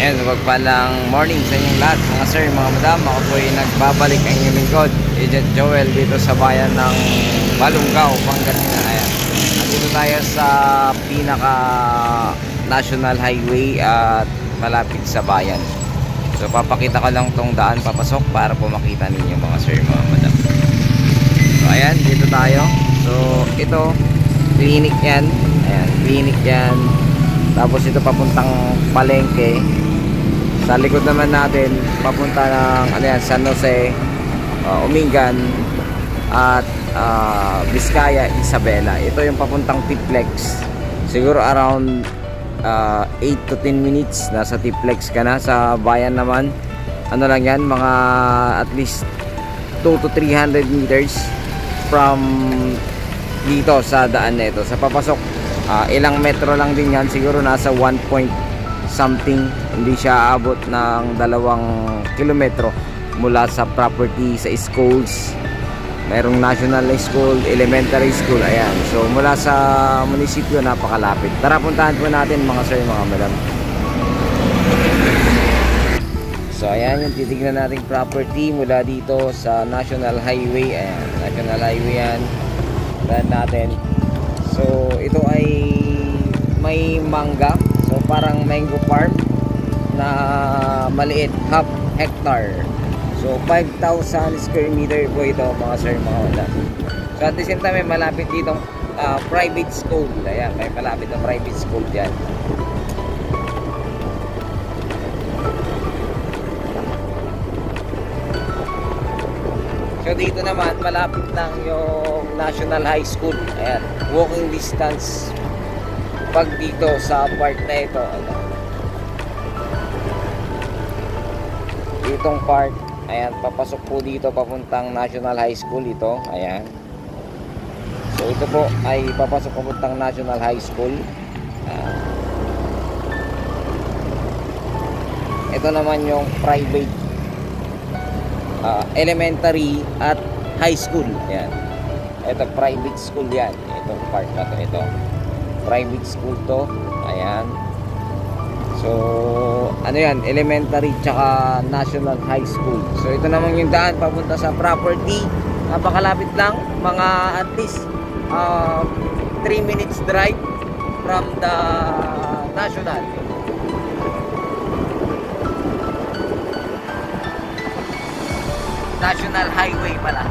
Ayan, magpalang morning sa inyong lahat mga sir, mga madam. Ako po ay nagbabalik ang inyong lingkod, Agent Joel, dito sa bayan ng Balungaw, Pangasinan. Ayan, nandito tayo sa pinaka national highway at malapit sa bayan. So papakita ko lang tong daan papasok para po makita ninyo mga sir, mga madam. So ayan, dito tayo. So ito, clinic yan. Ayan, clinic yan. Tapos ito papuntang palengke. Sa likod naman natin papunta ng ano yan, San Jose, Umingan at Vizcaya, Isabela. Ito yung papuntang Tiplex. Siguro around 8 to 10 minutes nasa Tiplex ka na. Sa bayan naman ano lang yan, mga at least 2 to 300 meters from dito sa daan na ito. Sa papasok ilang metro lang din yan, siguro nasa 1 point something, hindi siya aabot ng 2 kilometro mula sa property sa schools. Merong national school, elementary school, ayan. So mula sa munisipyo napakalapit. Tara, puntahan po natin mga sir, mga madam. So ayan yung titignan nating property mula dito sa national highway. Ayan, national highway yan. Puntahan natin. So ito ay may mangga. So parang mango farm na maliit, half hectare. So 5,000 square meter po ito mga sir, mga wala. So at the same time may malapit dito private school. Ayan, may malapit na private school dyan. So dito naman malapit lang yung National High School. Ayan, walking distance pag dito sa part na ito. Itong part, ayan, papasok po dito papuntang National High School ito. Ayan. So ito po ay papasok papuntang National High School. Ito naman yung private elementary at high school. Ayan. Ito private school yan. Itong part na to, ito private school to. Ayan. So ano yan, elementary tsaka national high school. So ito naman yung daan papunta sa property. Napakalapit lang, mga at least 3 minutes drive from the national highway pala.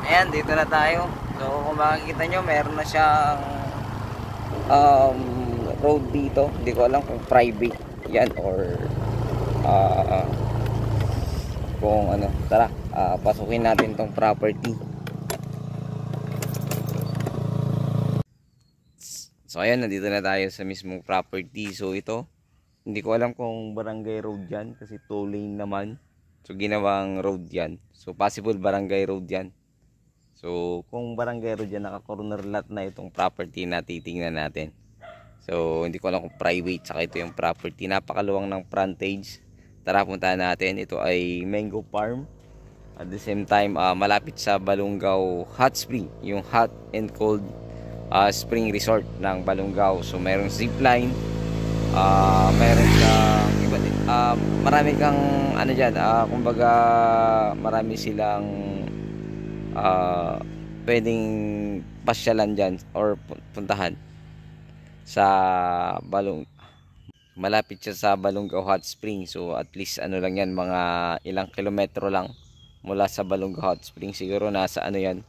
Ayan, dito na tayo. So kung makikita nyo, meron na siyang road dito. Hindi ko alam kung private yan or kung ano. Tara, pasukin natin tong property. So ayan, nandito na tayo sa mismong property. So ito, hindi ko alam kung barangay road yan kasi 2 lane naman. So ginawang road yan. So possible barangay road yan. So kung barangay road yan, naka corner lot na itong property na titingnan natin. So hindi ko alam kung private, saka ito yung property. Napakaluwang ng frontage. Tara puntahan natin. Ito ay mango farm. At the same time, malapit sa Balungaw Hot Spring, yung hot and cold spring resort ng Balungaw. So mayroong zipline, mayroon kang marami kang ano diyan, kumbaga marami silang pwedeng pasyalan diyan or puntahan sa malapit siya sa Balungaw Hot Spring. So at least ano lang yan, mga ilang kilometro lang mula sa Balungaw Hot Spring. Siguro nasa ano yan,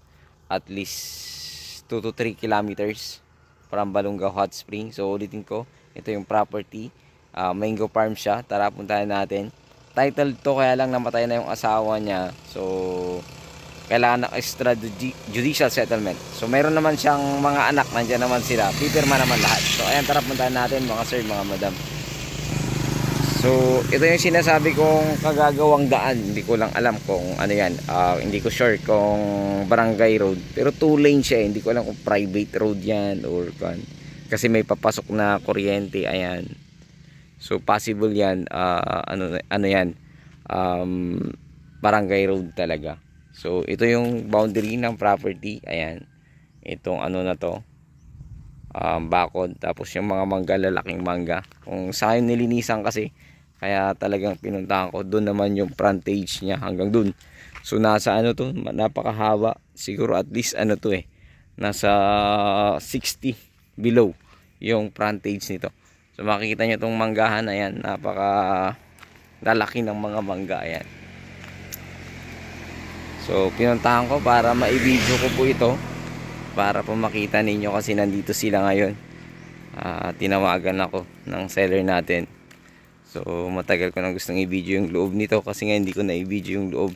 at least 2 to 3 kilometers from Balungaw Hot Spring. So ulitin ko, ito yung property, mango farm siya. Tara puntahan natin. Title to, kaya lang namatay na yung asawa niya, so kailangan ng extrajudicial settlement. So meron naman siyang mga anak, nandiyan naman sila, pipirma naman lahat. So ayan, tara puntahan natin mga sir, mga madam. So ito yung sinasabi kong kagagawang daan. Hindi ko lang alam kung ano yan, hindi ko sure kung barangay road, pero 2 lane siya. Hindi ko alam kung private road yan or kan, kasi may papasok na kuryente. Ayan, so possible yan, ano yan, barangay road talaga. So ito yung boundary ng property. Ayan, itong ano na to, bakod. Tapos yung mga mangga, lalaking mangga, kung saan nilinisan kasi, kaya talagang pinuntahan ko. Doon naman yung frontage niya hanggang doon. So nasa ano to, napakahaba. Siguro at least ano to nasa 60 below yung frontage nito. So makikita nyo itong manggahan. Ayan, napaka lalaki ng mga mangga. Ayan. So pinuntahan ko para ma-video ko po ito, para po makita ninyo, kasi nandito sila ngayon. Tinawagan ako ng seller natin. So matagal ko nang gustong i-video yung loob nito, kasi nga hindi ko na i-video yung loob.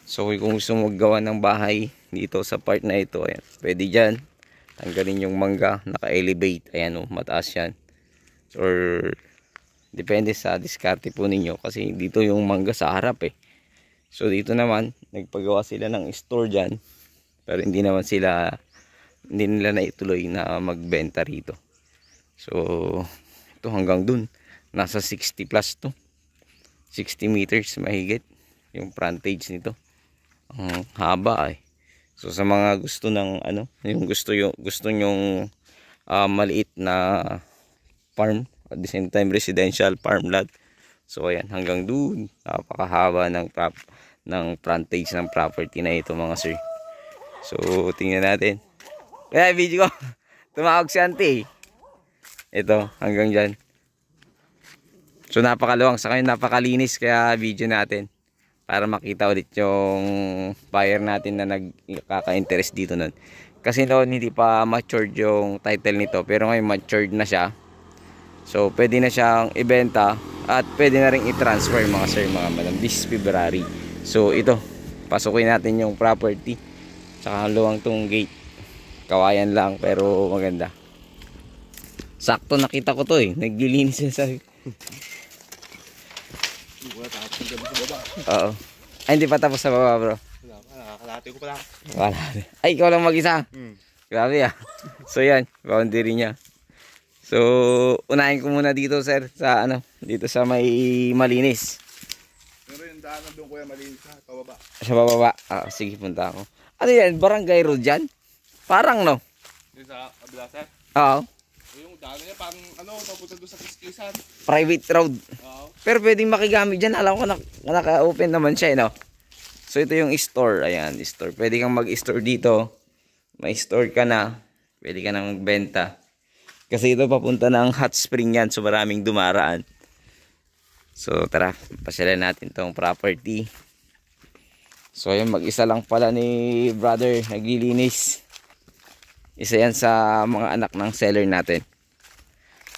So kung gusto mo maggawa ng bahay dito sa part na ito, ayan, pwede dyan. Tanggalin yung mangga, naka-elevate. Ayan, mataas yan. Or depende sa diskarte po ninyo, kasi dito yung mangga sa harap So dito naman nagpagawa sila ng store dyan, pero hindi nila naituloy na magbenta rito. So ito hanggang dun, nasa 60 plus to 60 meters mahigit yung frontage nito. Ang haba So sa mga gusto ng ano, yung gusto nyong maliit na farm, at the same time residential farmland, so ayan, hanggang dun, napakahaba ng frontage ng property na ito mga sir. So tingnan natin. Kaya video ko tumawag si auntie. Ito hanggang dyan. So napakaluwang, sa kanya napakalinis, kaya video natin para makita ulit yung buyer natin na nagkaka-interest dito nun. Kasi noon hindi pa matured yung title nito, pero ngayon matured na siya. So pwede na siyang ibenta at pwede na rin i-transfer mga sir, mga madam, this February. So ito, pasukin natin yung property. Tsaka luwang tong gate, kawayan lang pero maganda. Sakto nakita ko to naglilinis siya sa oo. Ay, hindi pa tapos sa baba bro. Nakakalati ko pala. Wala. Ay, ikaw lang mag-isa. Grabe So yan, boundary niya. So unahin ko muna dito sir, sa ano, dito sa may malinis. Pero yung daanan doon kuya malinis na, pababa. Sa bababa. Sige, punta ako. Ano yan, barangay road dyan? Parang no? Yung sa kabila sir? Oo. Yung daanan niya parang ano, papunta doon sa Kiskisan. Private road. Oo. Pero pwedeng makigamit dyan. Alam ko naka-open naman siya no? So ito yung store. Ayan, store. Pwede kang mag-store dito. May store ka na. Pwede ka nang magbenta. Kasi ito papunta ng hot spring yan. So maraming dumaraan. So tara, pasyalan natin tong property. So ayun, mag-isa lang pala ni brother naglilinis. Isa yan sa mga anak ng seller natin.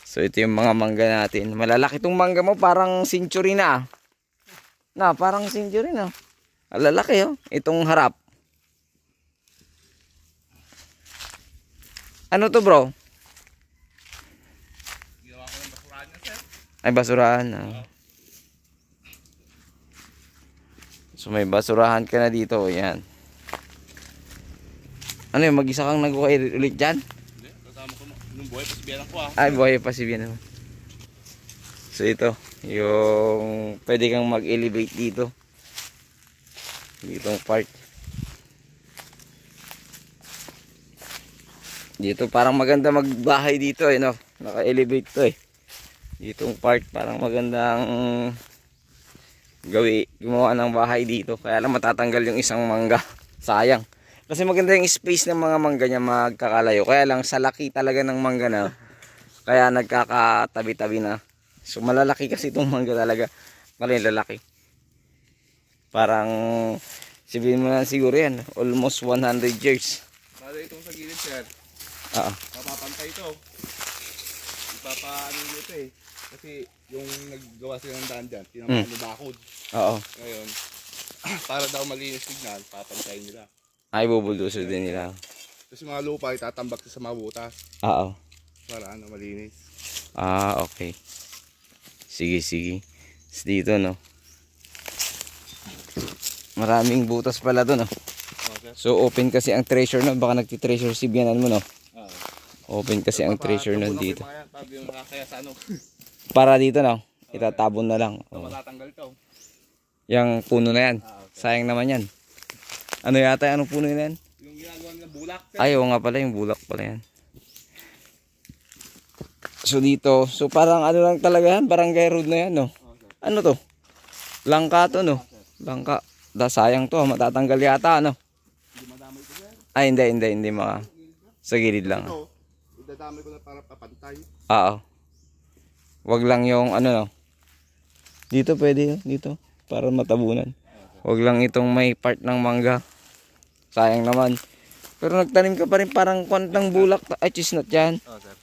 So ito yung mga mangga natin. Malalaki tong mangga mo, parang century na. Parang century na. Malalaki itong harap. Ano to bro? Ginawa ko ng basurahan niya sir. Ay, basurahan. So may basurahan ka na dito. Yan. Ano yun, mag-isa kang nag-ukay ulit dyan? Hindi, kasama ko buhay pa si Bianang ko ah. Ay, buhay pa si Bian. So ito, yung pwede kang mag-elevate dito. Ditong part. Dito parang maganda magbahay dito eh, no? Naka-elevate to eh. Ditong part parang magandang gumawa ng bahay dito. Kaya lang matatanggal yung isang mangga. Sayang. Kasi maganda yung space ng mga mangga niya magkakalayo. Kaya lang sa laki talaga ng mangga na, kaya nagkakatabi-tabi na. So malalaki kasi itong mangga talaga. Malay lalaki. Parang sabihin mo na siguro yan, almost 100 years. Bale itong sa gilid sir. Oo. Mapapantay ito. Ipapaano dito eh. Kasi yung naggawa sila ng daan dyan, tinamaan yung bakod. Oo. Ngayon, para daw malinis tignan, papantayin nila. Ay, bubulduso din nila. Tapos yung mga lupa, itatambak sa mga butas. Oo. Para ano, malinis. Ah, okay. Sige, sige. Tapos dito, no? Maraming butas pala to, no? Okay. So, open kasi ang treasure, no? Baka nagti-treasure si Bianan mo, no? Open kasi ang treasure nun dito. Pag yung nakakaya sa ano. Para dito, no? Itatabon na lang. Ito matatanggal ito. Yang puno na yan. Okay. Sayang naman yan. Ano yata? Anong puno na yan? Yung ginagawa nila bulak. Ay, oo nga pala. Yung bulak pala yan. So, dito. So, parang ano lang talaga yan. Barangay road na yan, no? Okay. Ano to? Langka to, no? Langka. Sayang to. Matatanggal yata, no? Hindi madamay ito sir. Ay, hindi mga. Sa gilid lang. Ito, idadamay ko na para papantay. Oo. Wag lang yung ano, no? Dito pwede, dito. Para matabunan. Wag lang itong may part ng mangga. Sayang naman. Pero nagtanim ka pa rin parang kwantang bulak. Ay, chestnut yan. Oo sir.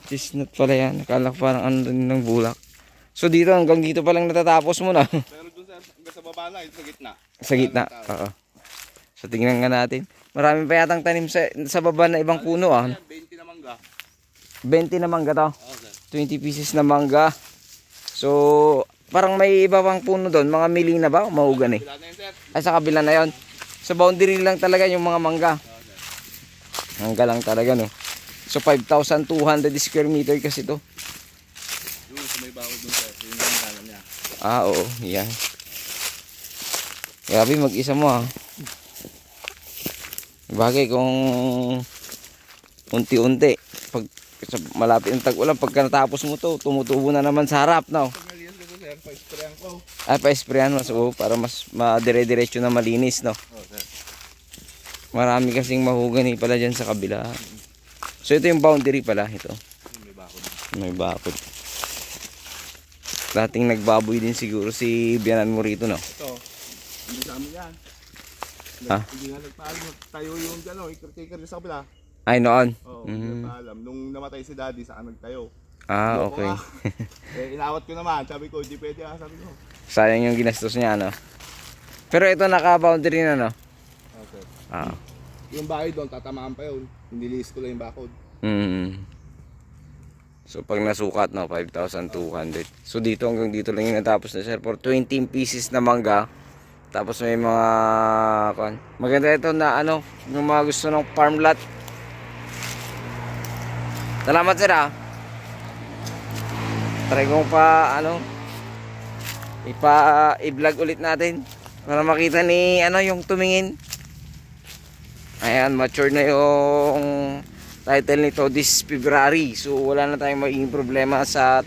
Chestnut pala yan. Nakala ko parang ano din ng bulak. So dito, hanggang dito pa lang natatapos mo na. Pero dun sir, hanggang sa baba na, ito sa gitna. Sa gitna. Oo. So tingnan nga natin. Marami pa yatang tanim sa baba na ibang puno, ah. 20 na mangga. 20 na mangga to. Oo sir. 20 pieces na mangga. So, parang may iba pang puno doon. Mga mili na ba? Mahugan eh. Wala na yun sir. Ay, sa kabila na yon. Sa boundary lang talaga yung mga mangga. Oo sir. Mangga lang talaga, no? So, 5,200 square meter kasi to. Yung sa may baho dun sir, yung gano'n niya. Ah, oo. Yan. Grabe, mag-isa mo, ah. Bagay kung unti-unti. Pag malapit ang tag-ulan, pagka natapos mo to, tumutubo na naman sa harap, no? Pag naliyan ko sir, pa-sprayan ko. Ay, pa-sprayan mo. So, para mas madire-diretso na malinis, no? Oo sir. Marami kasing mahugani pala dyan sa kabila. So, ito yung boundary pala. Ito. Yung may baho. May bakod. Dating nagbaboy din siguro si Bianan mo rito, no? Ito, hindi sa amin yan. Ha? Hindi nga nagpaalam. Tayo yung gano'n, caretaker sa kabila. Ay, noon. Oo, hindi nagpaalam. Nung namatay si daddy, saan nagtayo? Ah, Loko okay. nga. Inawat ko naman. Sabi ko, hindi pwede sabi ko. Sayang yung ginastos niya, no? Pero ito naka-boundary na, no? Okay. Ah. Yung bahay doon, tatamaan pa yun. Nililis ko lang yung bakod. So, pag nasukat, no, 5,200. So, dito hanggang dito lang yung natapos na, sir. For 20 pieces na mangga. Tapos may mga, maganda ito na, ano, yung mga gusto ng farm lot. Salamat, sir, ah. Try ko pa, ano, i-vlog ulit natin. Para makita ni, ano, yung tumingin. Ayan, mature na yung title nito this February. So, wala na tayong magiging problema sa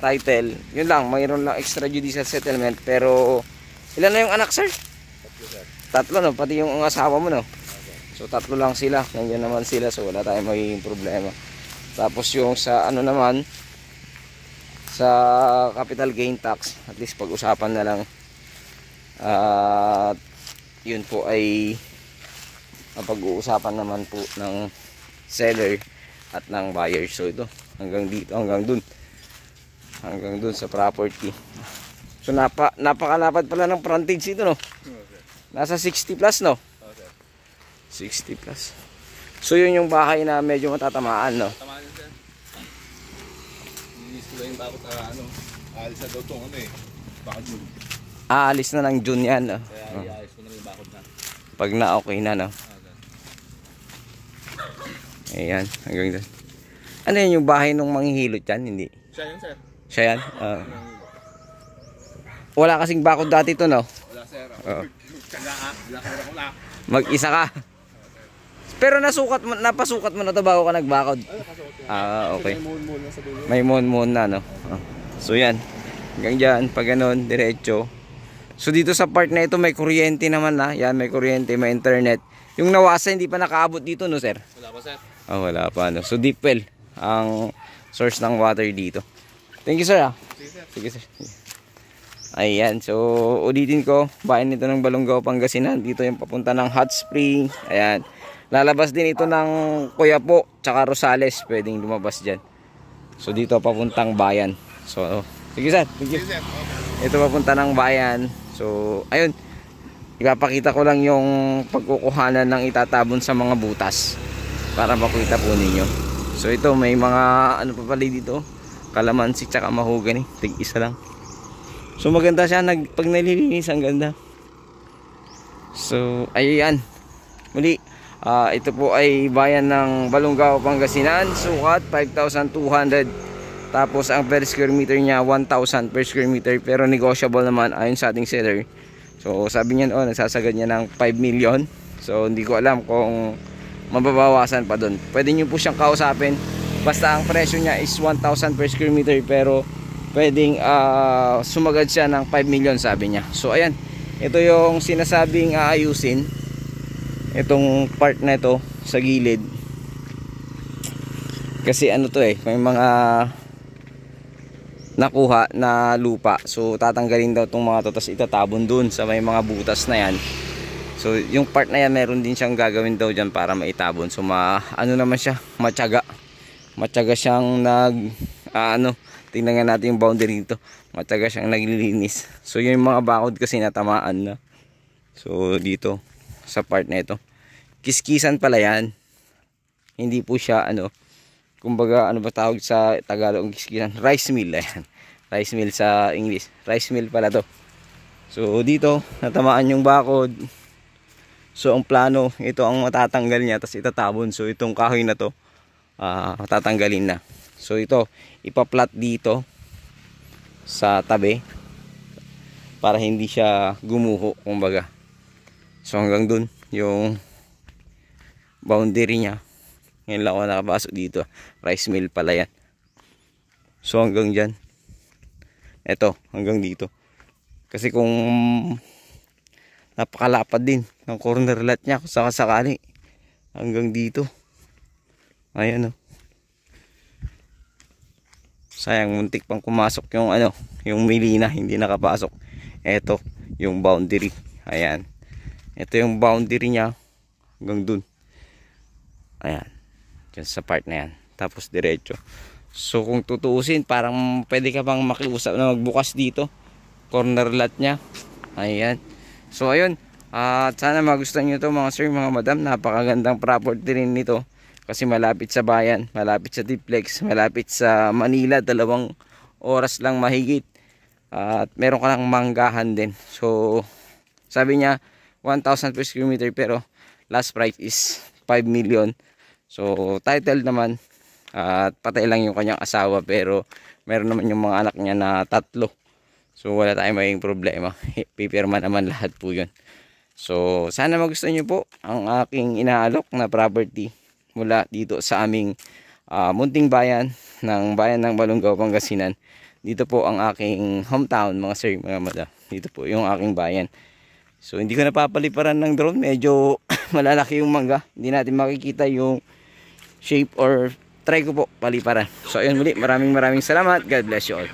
title. Yun lang, mayroon lang extrajudicial settlement. Pero, ilan na yung anak, sir? Tatlo sir. Tatlo, no? Pati yung asawa mo, no? So, tatlo lang sila. Nandiyan naman sila. So, wala tayong magiging problema. Tapos yung sa, ano naman, sa capital gain tax, at least pag-usapan na lang. At, yun po ay pag-uusapan naman po ng seller at ng buyer. So ito, hanggang dito, hanggang dun sa property. So napakalapad pala ng frontage ito, no? Nasa 60 plus, no? Okay. 60 plus. So yun yung bahay na medyo matatamaan, no? Tama yun sir. Nililis ko lang yung bakod na ano. Alis na daw itong ano eh. Bakod yun. Aalis na ng June yan, no? Kaya iayos ko na yung bakod na. Pag na okay na, no? Okay. Ayan, hanggang dun. Ano yan yung bahay nung manghihilot yan? Hindi. Siya yun, sir. Siya yan? Wala kasing bakod dati to, no? Wala, sir. Oo. Wala. Mag-isa ka. Pero napasukat mo na to bago ka nagbakod. Okay. May moon na sa dulo. May mon na, no? So yan. Hanggang dyan, pag ganun, diretso. So dito sa part na ito may kuryente naman na. Yan, may kuryente, may internet. Yung nawasa hindi pa nakaabot dito, no, sir? Wala pa, sir. Wala pa, no? So deep well ang source ng water dito. Thank you, sir. Sige, sir. Ayan, so ulitin ko, bayan nito ng Balonggao, Pangasinan. Dito yung papunta ng Hot Spring. Ayan. Lalabas din ito ng Coyapo, tsaka Rosales. Pwedeng lumabas dyan. So dito papuntang bayan. So, sige, sir. Thank you. Ito papunta ng bayan. So, ayun. Ipapakita ko lang yung pagkukuhanan ng itatabon sa mga butas para makita po ninyo. So ito may mga ano pa pala dito, kalamansi tsaka mahogany, tig-isa lang. So maganda siya pag nalilinis, ang ganda. So ayan. Muli, ito po ay bayan ng Balonggao, Pangasinan. Sukat 5,200. Tapos ang per square meter niya 1,000 per square meter, pero negotiable naman ayon sa ating seller. So sabi niya nagsasagad niya ng 5 million. So hindi ko alam kung mababawasan pa doon. Pwede niyo po siyang kausapin. Basta ang presyo niya is 1,000 per square meter, pero pwedeng sumagad siya ng 5 million sabi niya. So ayan, ito yung sinasabing aayusin. Itong part na ito sa gilid. Kasi ano to may mga nakuha na lupa. So tatanggalin daw itong mga to, tapos itatabon dun sa may mga butas na yan. So yung part na yan meron din siyang gagawin daw dyan para maitabon. So ano naman siya, matyaga siyang tingnan nga natin yung boundary dito. Matyaga siyang naglilinis. So yung mga bakod kasi natamaan na. So dito sa part na ito, kiskisan pala yan. Hindi po siya kumbaga ano ba tawag sa Tagalog ang kiskisan? Rice mill. Ayan. Rice mill sa English. Rice mill pala to. So dito natamaan yung bakod. So ang plano, ito ang matatanggal niya, tapos itatabon. So itong kahoy na to tatanggalin na. So ito ipaplat dito sa tabi para hindi siya gumuho kumbaga. So hanggang dun yung boundary niya. Ngayon lang ako nakapasok dito. Rice mill pala yan. So hanggang dyan. Eto, hanggang dito. Kasi kung napakalapad din ng corner lot niya kung sakasakali. Hanggang dito. Ayan sayang, muntik pang pumasok yung yung milina, hindi nakapasok. Eto, yung boundary. Ayan. Ito yung boundary niya hanggang dun. Ayan. Diyan sa part na yan. Tapos diretso. So kung tutuusin, parang pwede ka pang makiusap na magbukas dito. Corner lot niya. Ayan. So ayun. At sana magustuhan nyo to mga sir, mga madam. Napakagandang property rin nito. Kasi malapit sa bayan. Malapit sa Diplex. Malapit sa Manila. 2 oras lang mahigit. At meron ka lang manggahan din. So sabi niya 1,000 per square meter, pero last price is 5 million. So title naman at patay lang yung kanyang asawa, pero meron naman yung mga anak niya na 3. So wala tayong maging problema. Pipirma naman lahat po yun. So sana magustuhan nyo po ang aking inaalok na property mula dito sa aming munting bayan ng Balonggao, Pangasinan. Dito po ang aking hometown mga sir, mga madam. Dito po yung aking bayan. So hindi ko napapaliparan ng drone. Medyo malalaki yung mangga. Hindi natin makikita yung shape, or try ko po paliparan. So ayun muli, maraming salamat. God bless you all.